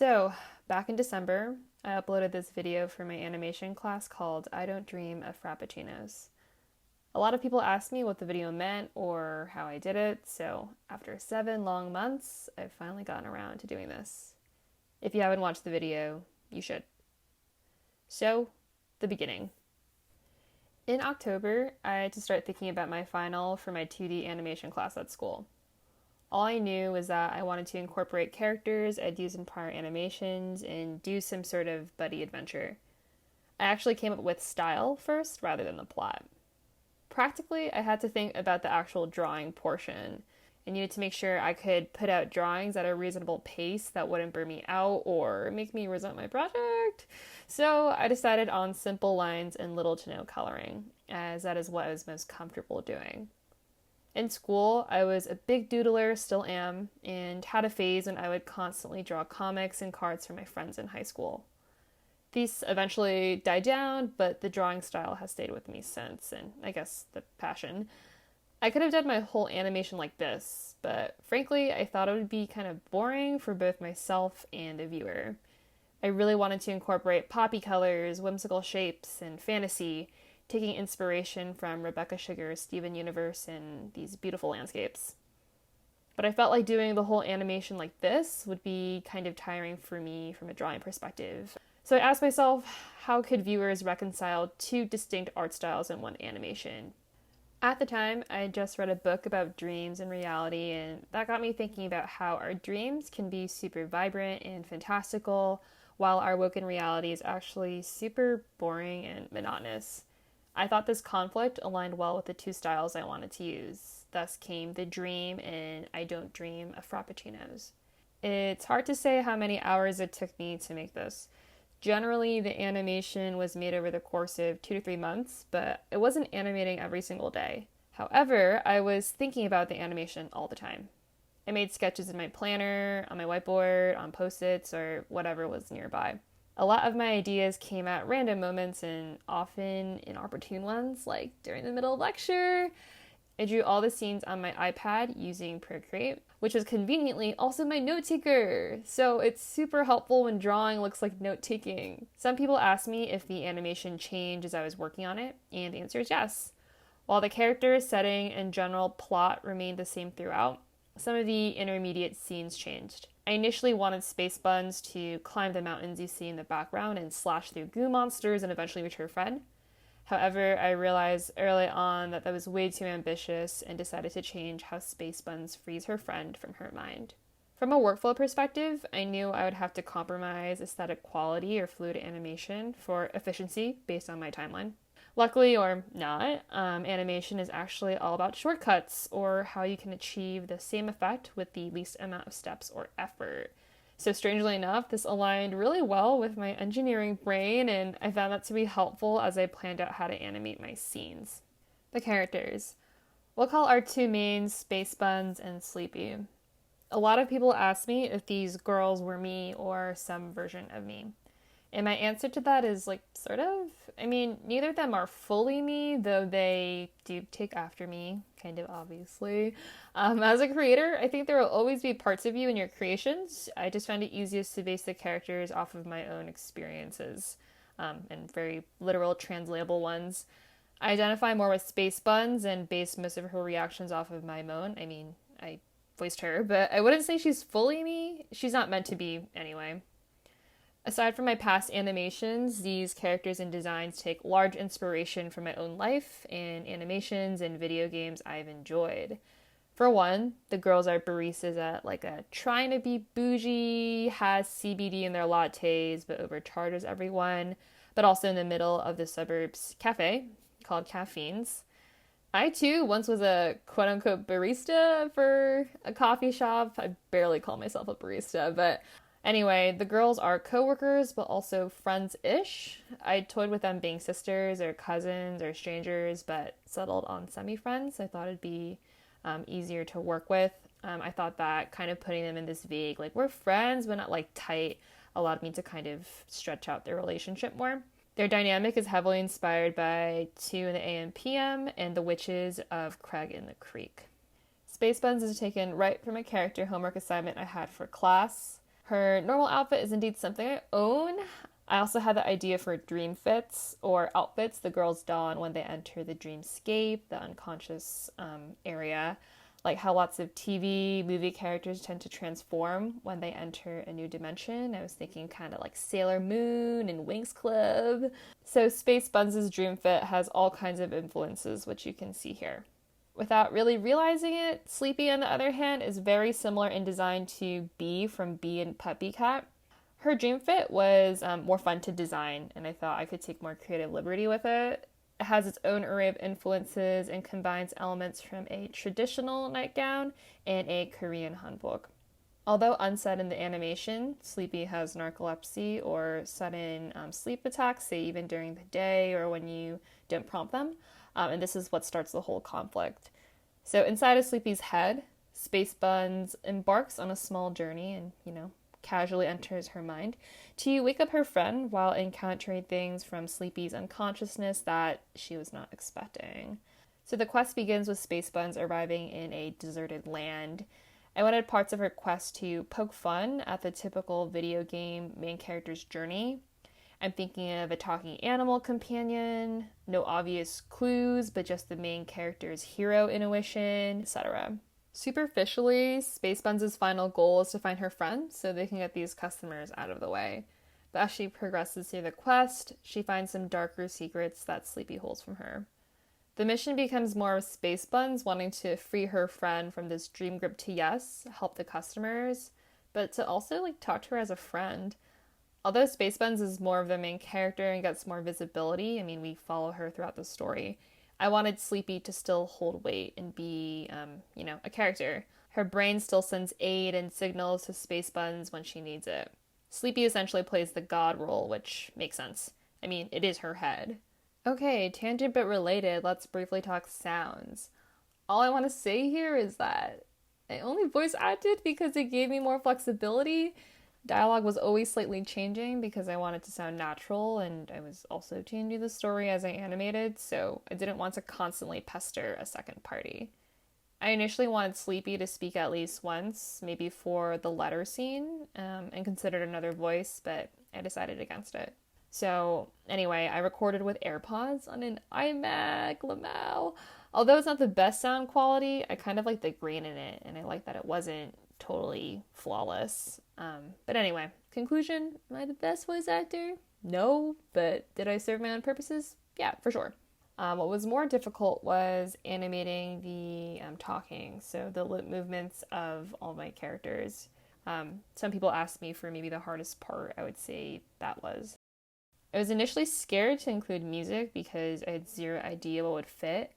So, back in December, I uploaded this video for my animation class called I Don't Dream of Frappuccinos. A lot of people asked me what the video meant or how I did it, so after 7 long months, I've finally gotten around to doing this. If you haven't watched the video, you should. So, the beginning. In October, I had to start thinking about my final for my 2D animation class at school. All I knew was that I wanted to incorporate characters I'd used in prior animations and do some sort of buddy adventure. I actually came up with style first rather than the plot. Practically, I had to think about the actual drawing portion. I needed to make sure I could put out drawings at a reasonable pace that wouldn't burn me out or make me resent my project. So I decided on simple lines and little to no coloring, as that is what I was most comfortable doing. In school, I was a big doodler, still am, and had a phase when I would constantly draw comics and cards for my friends in high school. These eventually died down, but the drawing style has stayed with me since, and I guess the passion. I could have done my whole animation like this, but frankly, I thought it would be kind of boring for both myself and the viewer. I really wanted to incorporate poppy colors, whimsical shapes, and fantasy, taking inspiration from Rebecca Sugar's Steven Universe and these beautiful landscapes. But I felt like doing the whole animation like this would be kind of tiring for me from a drawing perspective. So I asked myself, how could viewers reconcile two distinct art styles in one animation? At the time, I had just read a book about dreams and reality, and that got me thinking about how our dreams can be super vibrant and fantastical, while our woken reality is actually super boring and monotonous. I thought this conflict aligned well with the two styles I wanted to use. Thus came the dream and I Don't Dream of Frappuccinos. It's hard to say how many hours it took me to make this. Generally, the animation was made over the course of 2 to 3 months, but I wasn't animating every single day. However, I was thinking about the animation all the time. I made sketches in my planner, on my whiteboard, on post-its, or whatever was nearby. A lot of my ideas came at random moments and often inopportune ones, like during the middle of lecture. I drew all the scenes on my iPad using Procreate, which is conveniently also my note taker. So it's super helpful when drawing looks like note taking. Some people ask me if the animation changed as I was working on it, and the answer is yes. While the character, setting, and general plot remained the same throughout, some of the intermediate scenes changed. I initially wanted Space Buns to climb the mountains you see in the background and slash through goo monsters and eventually reach her friend. However, I realized early on that was way too ambitious and decided to change how Space Buns frees her friend from her mind. From a workflow perspective, I knew I would have to compromise aesthetic quality or fluid animation for efficiency based on my timeline. Luckily or not, animation is actually all about shortcuts or how you can achieve the same effect with the least amount of steps or effort. So strangely enough, this aligned really well with my engineering brain, and I found that to be helpful as I planned out how to animate my scenes. The characters. We'll call our two mains Space Buns and Sleepy. A lot of people ask me if these girls were me or some version of me. And my answer to that is sort of. I mean, neither of them are fully me, though they do take after me, kind of obviously. As a creator, I think there will always be parts of you in your creations. I just found it easiest to base the characters off of my own experiences, and very literal, translatable ones. I identify more with Space Buns and base most of her reactions off of my own. I mean, I voiced her, but I wouldn't say she's fully me. She's not meant to be anyway. Aside from my past animations, these characters and designs take large inspiration from my own life and animations and video games I've enjoyed. For one, the girls are baristas at a trying to be bougie, has CBD in their lattes but overcharges everyone, but also in the middle of the suburbs cafe called Caffeines. I too once was a quote-unquote barista for a coffee shop. I barely call myself a barista, but anyway, the girls are co-workers, but also friends-ish. I toyed with them being sisters or cousins or strangers, but settled on semi-friends. I thought it'd be easier to work with. I thought that kind of putting them in this vague, we're friends, but not tight, allowed me to kind of stretch out their relationship more. Their dynamic is heavily inspired by 2 in the AM PM and the Witches of Craig in the Creek. Space Buns is taken right from a character homework assignment I had for class. Her normal outfit is indeed something I own. I also had the idea for dream fits, or outfits the girls don when they enter the dreamscape, the unconscious area. Like how lots of TV, movie characters tend to transform when they enter a new dimension. I was thinking kind of like Sailor Moon and Winx Club. So Space Buns' dream fit has all kinds of influences, which you can see here. Without really realizing it, Sleepy, on the other hand, is very similar in design to Bee from Bee and Puppy Cat. Her dream fit was more fun to design, and I thought I could take more creative liberty with it. It has its own array of influences and combines elements from a traditional nightgown and a Korean hanbok. Although unsaid in the animation, Sleepy has narcolepsy or sudden sleep attacks, say even during the day or when you don't prompt them, and this is what starts the whole conflict. So inside of Sleepy's head, Space Buns embarks on a small journey and, casually enters her mind to wake up her friend while encountering things from Sleepy's unconsciousness that she was not expecting. So the quest begins with Space Buns arriving in a deserted land. I wanted parts of her quest to poke fun at the typical video game main character's journey. I'm thinking of a talking animal companion, no obvious clues, but just the main character's hero intuition, etc. Superficially, Space Buns' final goal is to find her friend so they can get these customers out of the way. But as she progresses through the quest, she finds some darker secrets that Sleepy holds from her. The mission becomes more of Space Buns wanting to free her friend from this dream grip to, yes, help the customers, but to also talk to her as a friend. Although Space Buns is more of the main character and gets more visibility, we follow her throughout the story, I wanted Sleepy to still hold weight and be, a character. Her brain still sends aid and signals to Space Buns when she needs it. Sleepy essentially plays the god role, which makes sense. It is her head. Okay, tangent but related, let's briefly talk sounds. All I want to say here is that I only voice acted because it gave me more flexibility. Dialogue was always slightly changing because I wanted to sound natural, and I was also changing the story as I animated, so I didn't want to constantly pester a second party. I initially wanted Sleepy to speak at least once, maybe for the letter scene, and considered another voice, but I decided against it. So anyway, I recorded with AirPods on an iMac Lamau. Although it's not the best sound quality, I kind of like the grain in it, and I like that it wasn't totally flawless. But anyway, conclusion, am I the best voice actor? No, but did I serve my own purposes? Yeah, for sure. What was more difficult was animating the talking, so the lip movements of all my characters. Some people asked me for maybe the hardest part. I would say that was. I was initially scared to include music because I had zero idea what would fit.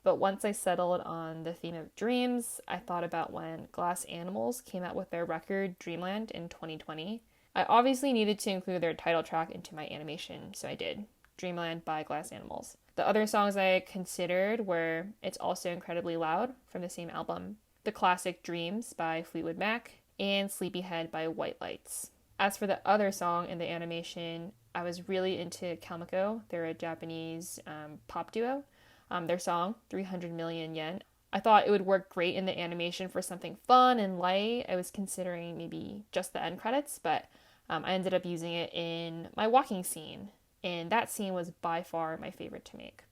But once I settled on the theme of dreams, I thought about when Glass Animals came out with their record Dreamland in 2020. I obviously needed to include their title track into my animation, so I did. Dreamland by Glass Animals. The other songs I considered were It's Also Incredibly Loud from the same album, the classic Dreams by Fleetwood Mac, and Sleepyhead by White Lights. As for the other song in the animation, I was really into Kamiko. They're a Japanese pop duo. Their song, 300 Million Yen. I thought it would work great in the animation for something fun and light. I was considering maybe just the end credits, but I ended up using it in my walking scene. And that scene was by far my favorite to make.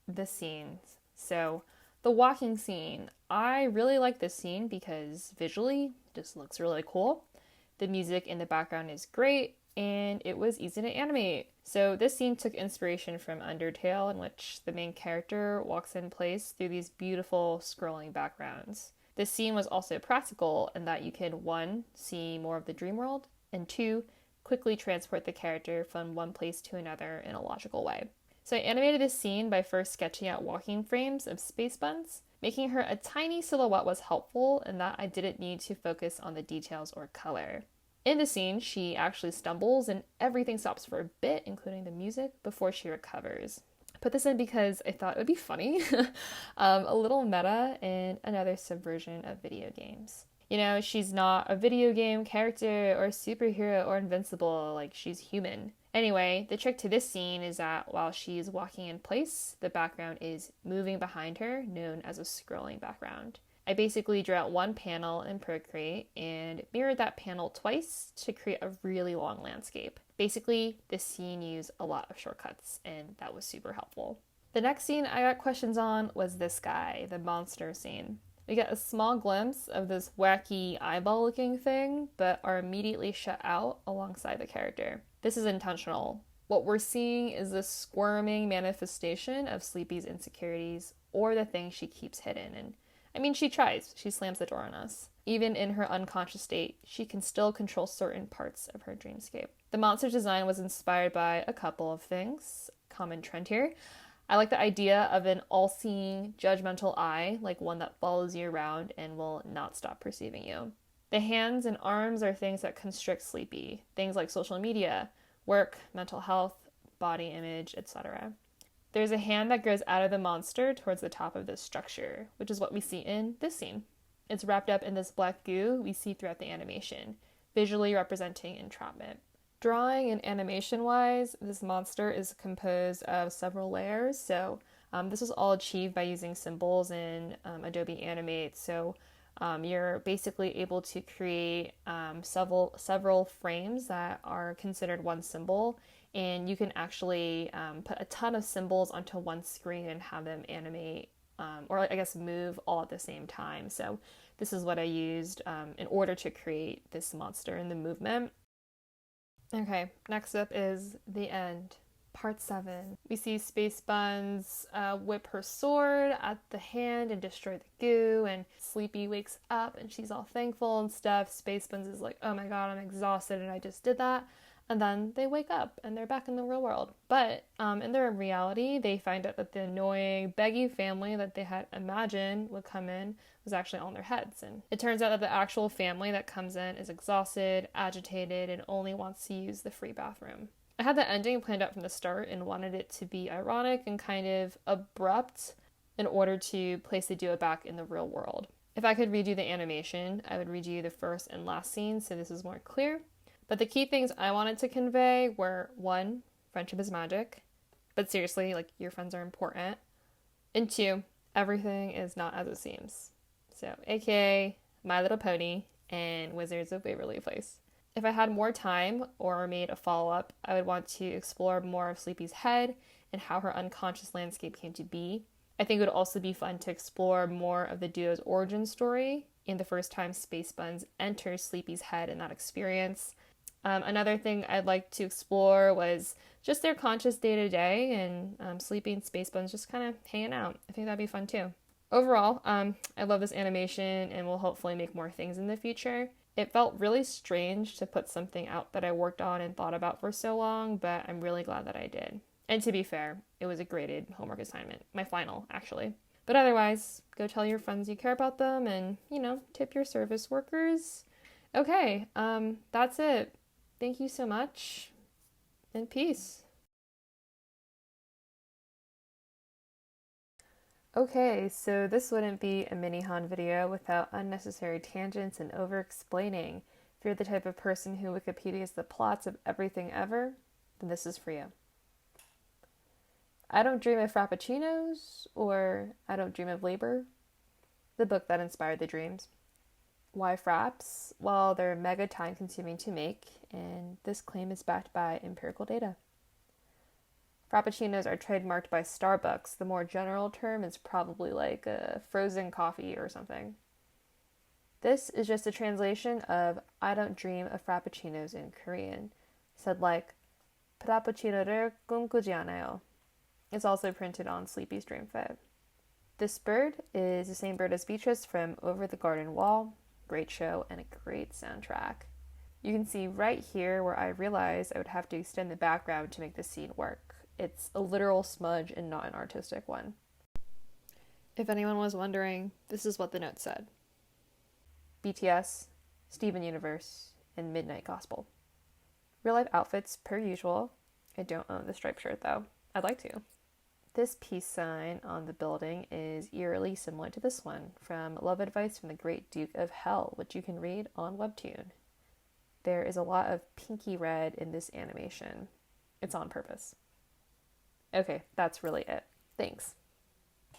The scenes. So, the walking scene. I really like this scene because visually, it just looks really cool. The music in the background is great, and it was easy to animate. So this scene took inspiration from Undertale, in which the main character walks in place through these beautiful scrolling backgrounds. This scene was also practical in that you can, 1, see more of the dream world, and 2, quickly transport the character from one place to another in a logical way. So I animated this scene by first sketching out walking frames of Space Buns. Making her a tiny silhouette was helpful in that I didn't need to focus on the details or color. In the scene, she actually stumbles and everything stops for a bit, including the music, before she recovers. I put this in because I thought it would be funny, a little meta, and another subversion of video games. She's not a video game character or superhero or invincible, she's human. Anyway, the trick to this scene is that while she's walking in place, the background is moving behind her, known as a scrolling background. I basically drew out one panel in Procreate and mirrored that panel twice to create a really long landscape. Basically, this scene used a lot of shortcuts, and that was super helpful. The next scene I got questions on was this guy, the monster scene. We get a small glimpse of this wacky eyeball-looking thing, but are immediately shut out alongside the character. This is intentional. What we're seeing is this squirming manifestation of Sleepy's insecurities, or the thing she keeps hidden. And I mean, she tries. She slams the door on us. Even in her unconscious state, she can still control certain parts of her dreamscape. The monster's design was inspired by a couple of things. Common trend here. I like the idea of an all-seeing, judgmental eye, like one that follows you around and will not stop perceiving you. The hands and arms are things that constrict Sleepy. Things like social media, work, mental health, body image, etc. There's a hand that grows out of the monster towards the top of this structure, which is what we see in this scene. It's wrapped up in this black goo we see throughout the animation, visually representing entrapment. Drawing and animation-wise, this monster is composed of several layers, so this was all achieved by using symbols in Adobe Animate, so you're basically able to create several frames that are considered one symbol, and you can actually put a ton of symbols onto one screen and have them animate, or I guess move all at the same time. So this is what I used in order to create this monster and the movement. Okay, next up is the end. Part 7. We see Space Buns whip her sword at the hand and destroy the goo, and Sleepy wakes up and she's all thankful and stuff. Space Buns is like, oh my god, I'm exhausted and I just did that. And then they wake up and they're back in the real world. But in their reality, they find out that the annoying, beggy family that they had imagined would come in was actually on their heads. And it turns out that the actual family that comes in is exhausted, agitated, and only wants to use the free bathroom. I had the ending planned out from the start and wanted it to be ironic and kind of abrupt in order to place the duo back in the real world. If I could redo the animation, I would redo the first and last scene so this is more clear. But the key things I wanted to convey were 1, friendship is magic, but seriously, like, your friends are important. And 2, everything is not as it seems. So, aka My Little Pony and Wizards of Waverly Place. If I had more time or made a follow-up, I would want to explore more of Sleepy's head and how her unconscious landscape came to be. I think it would also be fun to explore more of the duo's origin story and the first time Space Buns enters Sleepy's head in that experience. Another thing I'd like to explore was just their conscious day-to-day and Sleepy and Space Buns just kind of hanging out. I think that'd be fun too. Overall, I love this animation and will hopefully make more things in the future. It felt really strange to put something out that I worked on and thought about for so long, but I'm really glad that I did. And to be fair, it was a graded homework assignment. My final, actually. But otherwise, go tell your friends you care about them and, tip your service workers. Okay, that's it. Thank you so much, and peace. Okay, so this wouldn't be a mini-Han video without unnecessary tangents and over-explaining. If you're the type of person who Wikipedias the plots of everything ever, then this is for you. I Don't Dream of Frappuccinos, or I Don't Dream of Labor, the book that inspired the dreams. Why fraps? Well, they're mega time-consuming to make, and this claim is backed by empirical data. Frappuccinos are trademarked by Starbucks. The more general term is probably like a frozen coffee or something. This is just a translation of I don't dream of frappuccinos in Korean, said like frappuccino를 꿈꾸지 않아요. It's also printed on Sleepy's Dream Fit. This bird is the same bird as Beatrice from Over the Garden Wall. Great show and a great soundtrack. You can see right here where I realized I would have to extend the background to make the scene work. It's a literal smudge and not an artistic one. If anyone was wondering, this is what the note said. BTS, Steven Universe, and Midnight Gospel. Real life outfits per usual. I don't own the striped shirt though. I'd like to. This peace sign on the building is eerily similar to this one from Love Advice from the Great Duke of Hell, which you can read on Webtoon. There is a lot of pinky red in this animation. It's on purpose. Okay, that's really it. Thanks.